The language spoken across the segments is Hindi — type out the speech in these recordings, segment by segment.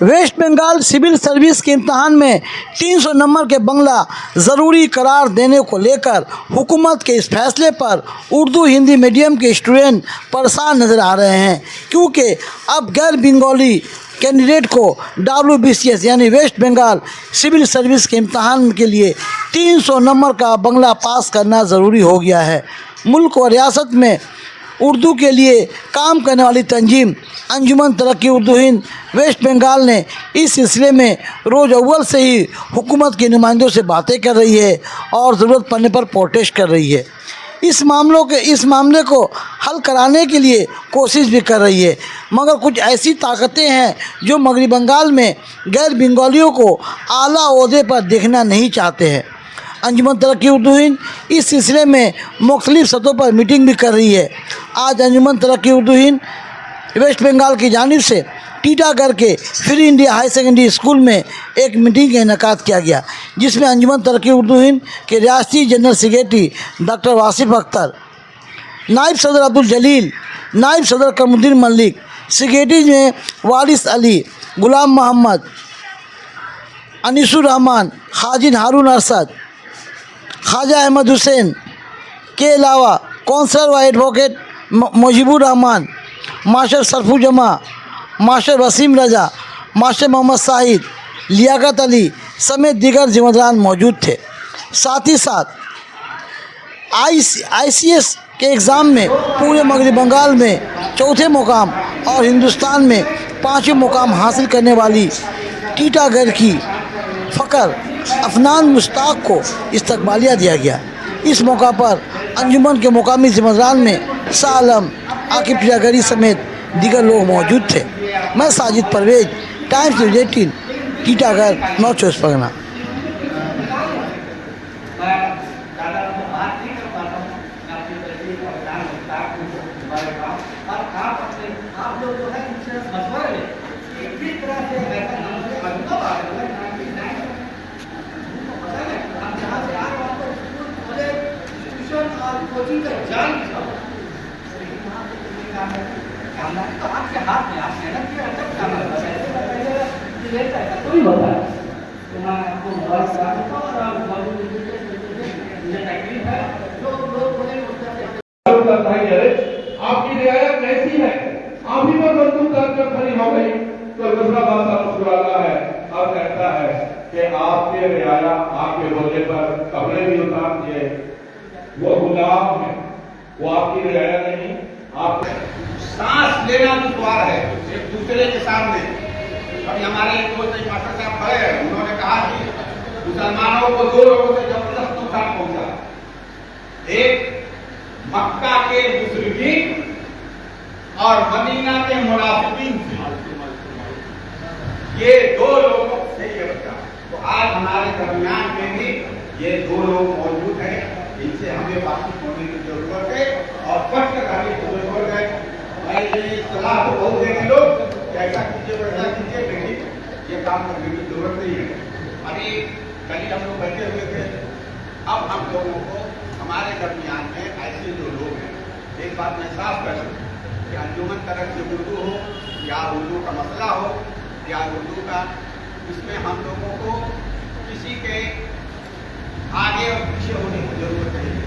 वेस्ट बंगाल सिविल सर्विस के इम्तहान में 300 नंबर के बंगला ज़रूरी करार देने को लेकर हुकूमत के इस फैसले पर उर्दू हिंदी मीडियम के स्टूडेंट परेशान नज़र आ रहे हैं, क्योंकि अब गैर बंगाली कैंडिडेट को WBCS यानी वेस्ट बंगाल सिविल सर्विस के इम्तहान के लिए 300 नंबर का बंगला पास करना ज़रूरी हो गया है। मुल्क और रियासत में उर्दू के लिए काम करने वाली तंजीम अंजुमन तरक्की उर्दू हिंद वेस्ट बंगाल ने इस सिलसिले में रोज़ अव्वल से ही हुकूमत के नुमाइंदों से बातें कर रही है और ज़रूरत पड़ने पर प्रोटेस्ट कर रही है। इस मामले को हल कराने के लिए कोशिश भी कर रही है, मगर कुछ ऐसी ताकतें हैं जो मगरबी बंगाल में गैर बंगालियों को आला ओहदे पर देखना नहीं चाहते हैं। अंजुमन तरक्की उर्दू हिंद इस सिलसिले में मुख्तलिफ़ सतहों पर मीटिंग भी कर रही है। आज अंजुमन तरक्की उर्दू हिंद वेस्ट बंगाल की जानिब से टीटागढ़ के free India high secondary school में एक मीटिंग का इनेकाद किया गया, जिसमें अंजुमन तरक्की उर्दू हिंद के रियासती general secretary doctor Wasif Akhtar, नायब सदर अब्दुल जलील, नायब सदर कमरुद्दीन मलिक, सेक्रेटरी में वारिस अली, गुलाम मोहम्मद, अनीसुर रहमान, खाजिन हारून अरसद, ख्वाजा अहमद हुसैन के अलावा कौंसलर व advocate Mujibur Rahman, master Sarfuzama, master Wasim Raza, master Mohammad Sahid, Liyaqat Ali समेत दीगर जिम्मेदारान मौजूद थे। साथ ही साथ ICS के एग्ज़ाम में पूरे मगरबी बंगाल में चौथे मुकाम और हिंदुस्तान में 5वें मुकाम हासिल करने वाली टीटागढ़ की फ़कर अफनान मुश्ताक को इस्तकबालिया दिया गया। इस मौका पर अंजुमन के मुकामी जिम्मेदारान में शाह आलम, आकिब टीटागढ़ी समेत दीगर लोग मौजूद थे। मैं Sajid Parvez, Times News 18, Titagarh, north चौबीस परगना। तो आपके हाथ में आप मेहनत किया कोई होता है तो मैं आपको मुबारक करा देता हूँ। और आप मुझे तकलीफ है जो लोग बोले आपकी रियायत कैसी है, आप ही पर बंदूक कर खड़ी हो गई तो दूसरा बादशाह मुस्कुराता है और कहता है कि आपके रियाया आपके बोलने पर कपड़े भी उतार दिए, वो गुलाम है, वो आपकी रियाया नहीं। आप सांस लेना दुश्वार है एक दूसरे के सामने। अभी हमारे एक दोस्त मास्टर साहब खड़े हैं, उन्होंने कहा कि मुसलमानों को 2 लोगों से जबरदस्त नुकसान पहुंचा, एक मक्का के मुशरिकीन और मदीना के मुनाफिकीन थे, ये 2 लोगों से ये बचा। तो आज हमारे दरमियान में भी ये 2 लोग मौजूद हैं, इनसे हमें बातचीत करने की जरूरत है और स्पष्ट करने की जरूरत है। मैं ये सलाह तो बहुत देने लोग ऐसा कीजिए वैसा कीजिए, लेकिन ये काम करने की जरूरत नहीं है। अभी कल हम लोग बैठे हुए थे, अब हम लोगों को हमारे दरमियान में ऐसे जो लोग हैं, एक बात मैं साफ कर दूं कि अंजुमन तरक्की उर्दू हो या उर्दू का मसला हो या उर्दू का, इसमें हम लोगों को किसी के आगे और पीछे होने की जरूरत नहीं है।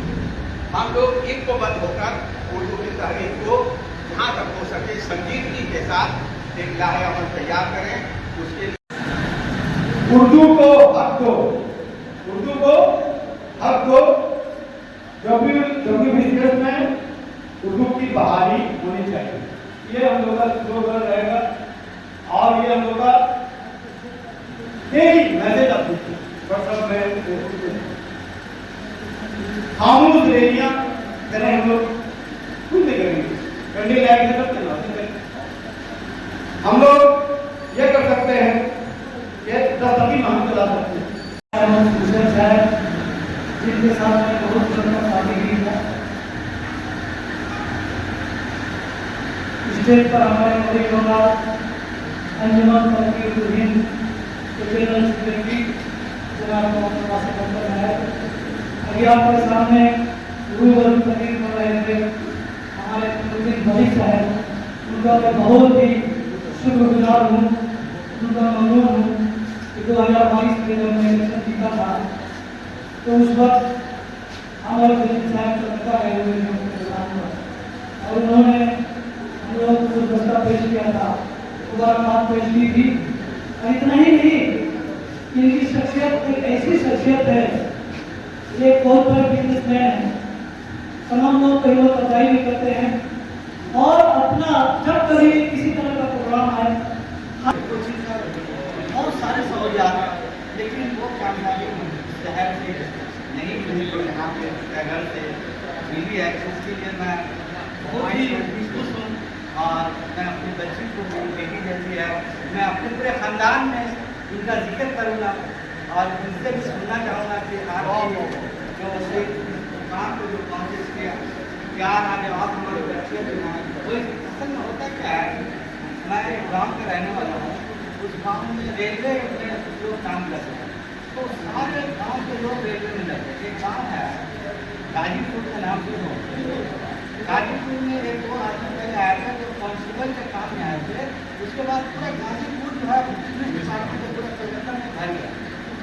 हम लोग एकबद्ध होकर उर्दू की तहरीक को जहाँ तक हो सके संजीदगी के साथ एक लाहे अमल तैयार करें। उसके लिए उर्दू को हक दो, उर्दू को हक दो। WBCS में उर्दू की बहाली होनी चाहिए, ये हम लोग का स्लोगन रहेगा और ये हम लोग का डेली मैसेज अपनी खामोश रैलियां करें, हम लोग खुद नहीं करेंगे, कंडी लाइट से चलवाते हैं। हम लोग ये कर सकते हैं कि 10 अभी हम चला सकते हैं, जिनके साथ में बहुत शादी की है। स्टेज पर हमारे मौजूद होगा अंजुमन तरक्की उर्दू हिंद के जनरल सेक्रेटरी जनाब मोहम्मद वासिफ अख्तर है। अभी आपके सामने रूबरू तकरीर कर रहे थे हमारे कमरुद्दीन मलिक साहब, उनका मैं बहुत ही शुक्रगुजार हूँ उनका ममनून हूँ कि 2022 में जब मैं इलेक्शन जीता था तो उस वक्त हम और दिलीप साहब चमका गए हुए थे उनके साथ में, और उन्होंने हम लोगों को गुलदस्ता पेश किया था, मुबारकबाद पेश की थी। और इतना ही नहीं, इनकी शख्सियत एक ऐसी शख्सियत है, ये बहुत बड़े बिजनेसमैन है, तमाम लोग कई लोग पताई भी करते हैं, और अपना जब कभी किसी तरह का प्रोग्राम आए बहुत सारे सहूलियात, लेकिन वो कामयाबी शहर से नहीं मिली जो यहाँ पे घर से मिली है। उसके लिए मैं बहुत ही खुश हूँ, और मैं अपनी बच्ची को मेरी बेटी जैसी है, मैं अपने पूरे ख़ानदान में इनका जिक्र करूँगा और इनसे भी सुनना चाहूँगा कि आपके जो काम को जो पहुँचे इसके प्यार आगे आप हमारे बच्चे जो हैं वो असल में होता क्या है। मैं एक गाँव का रहने वाला हूँ, उस गाँव में रेलवे में जो काम करते हैं तो सारे गांव के लोग रेलवे में लगे। एक गांव है गाजीपुर का नाम सुनो, गाजीपुर में एक दो आदमी पहले आया था जो कांस्टेबल के काम में आए थे, उसके बाद पूरा गाजीपुर जो है डिपार्टमेंट से पूरा कलकत्ता में भर गया।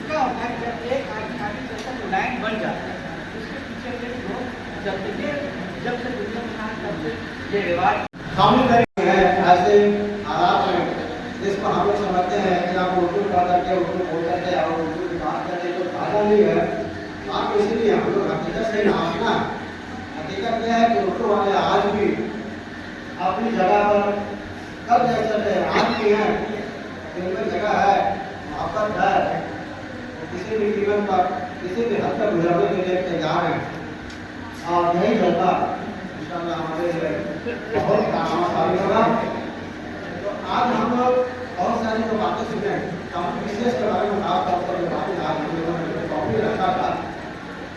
क्या होता है जब एक आदमी चलता तो लाइन बन जाता है, उसके पीछे के लोग जब से दुनिया में काम करते ये रिवाज शामिल करेंगे। ऐसे हालात में जिसको हम लोग समझते हैं कि आप उर्दू पढ़ करके उर्दू बोल करके और उर्दू की बात करके तो फायदा नहीं है। आप इसीलिए हम लोग हकीकत से नाचना, हकीकत यह है कि उर्दू वाले आज भी अपनी जगह पर कब जैसे आज भी हैं, जिनमें जगह है, मोहब्बत है, तो किसी भी जीवन पर किसी भी हद तक गुजरने के लिए तैयार हैं। और यही जलवा इंशाअल्लाह हमारे लिए बहुत काम साबित होगा। तो आज हम लोग बहुत सारी जो बातें सुने, विशेष के बारे में खास तौर पर जो बातें आज हम लोगों ने टॉपिक रखा था,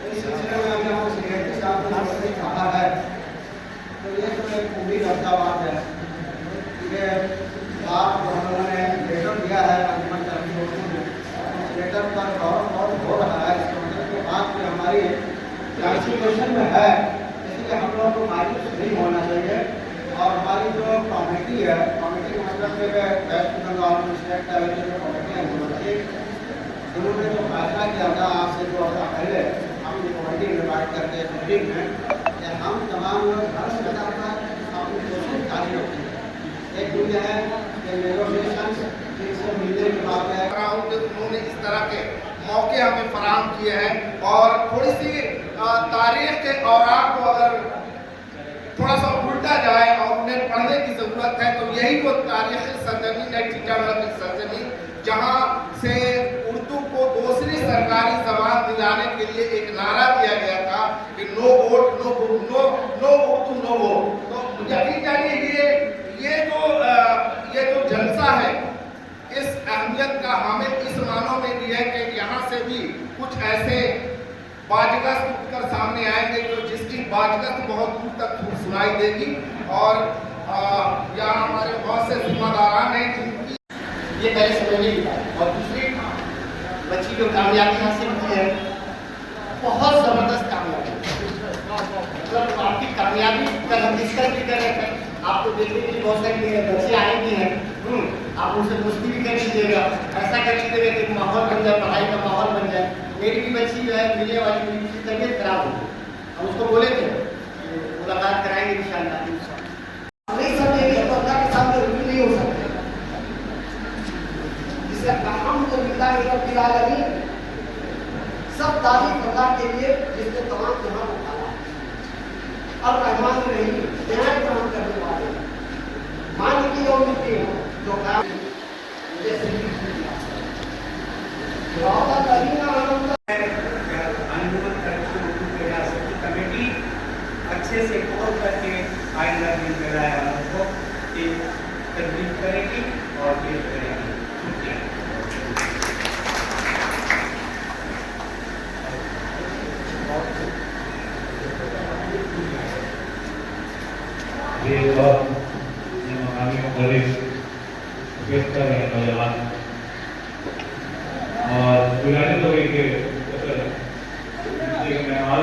इस सिलसिले में अगर हम सेक्रेटरी साहब ने कहा है तो ये तो एक उम्मीद अच्छा बात है। ये बात जो हम लोगों ने लेटर दिया है अंजुमन तरक्की में, लेटर पर बहुत हो रहा है, इसके मतलब के बाद में हमारी क्लासिफिकेशन में है, इसलिए हम लोगों को मायूस नहीं होना चाहिए। और हमारी जो कमेटी है, कमेटी का मतलब कि वेस्ट बंगाल में स्टेट लेवल की जो कमेटी है उन्होंने जो फैसला किया था आज से 2 हफ्ता पहले, हम ये कमेटी इन्वाइट करके मीटिंग में कि हम तमाम लोग हर सतह पर अपनी कोशिश जारी रखेंगे। एक दिन है कि नेगोशिएशन से मिलने के बाद उन्होंने इस तरह के मौके हमें फराहम किए हैं। और थोड़ी सी तारीख के औराक को अगर थोड़ा सा उल्टा जाए और उन्हें पढ़ने की ज़रूरत है तो यही वो तारीख़ सरजमीन है, टीटागढ़ की सरजमीन, जहाँ से उर्दू को दूसरी सरकारी ज़बान दिलाने के लिए एक नारा दिया गया था कि no vote no Urdu no vote. तो यकीन जानिए ये जो जलसा है इस अहमियत का हमें इस मानों में भी है कि यहाँ से भी कुछ ऐसे बाजगस्त उठकर सामने आएंगे जो जिसकी बाजगस्त बहुत दूर तक सुनाई देगी। और यहाँ हमारे बहुत से जिम्मेदारान हैं जिनकी ये पहले समझने की बात। और दूसरी बच्ची जो कामयाबी हासिल की है, बहुत ज़बरदस्त कामयाबी, मतलब आपकी कामयाबी का हम डिस्कस भी कर रहे थे, आपको देखने के लिए बहुत सारी बच्चे आएंगी हैं, आप उनसे दोस्ती भी कर लीजिएगा, ऐसा कर लीजिएगा कि माहौल बन जाए, पढ़ाई का माहौल बन जाए। मेरी भी बच्ची जो है मिलने वाली मेरी की तबीयत खराब हो गई, हम उसको बोले थे मुलाकात कराएंगे इंशाअल्लाह। नहीं समझेंगे तो अल्लाह के सामने रुकू नहीं हो सकते। जिसका काम तो मिलता है रब्बिल सब तारीफ अल्लाह के लिए जिसने तमाम जहां उठाया और रहमान रही न्याय काम करने वाले मान की और मिट्टी हो जो काम जैसे अंजुमन तरक्की उर्दू रियासत की कमेटी अच्छे से कॉल करके आइंदा दिन मेरा को तकलीफ करेगी और पेश करेगी। मकामी मुखलिस पेश कर रहे हैं नौजवान और बुलाने तो एक मैं आज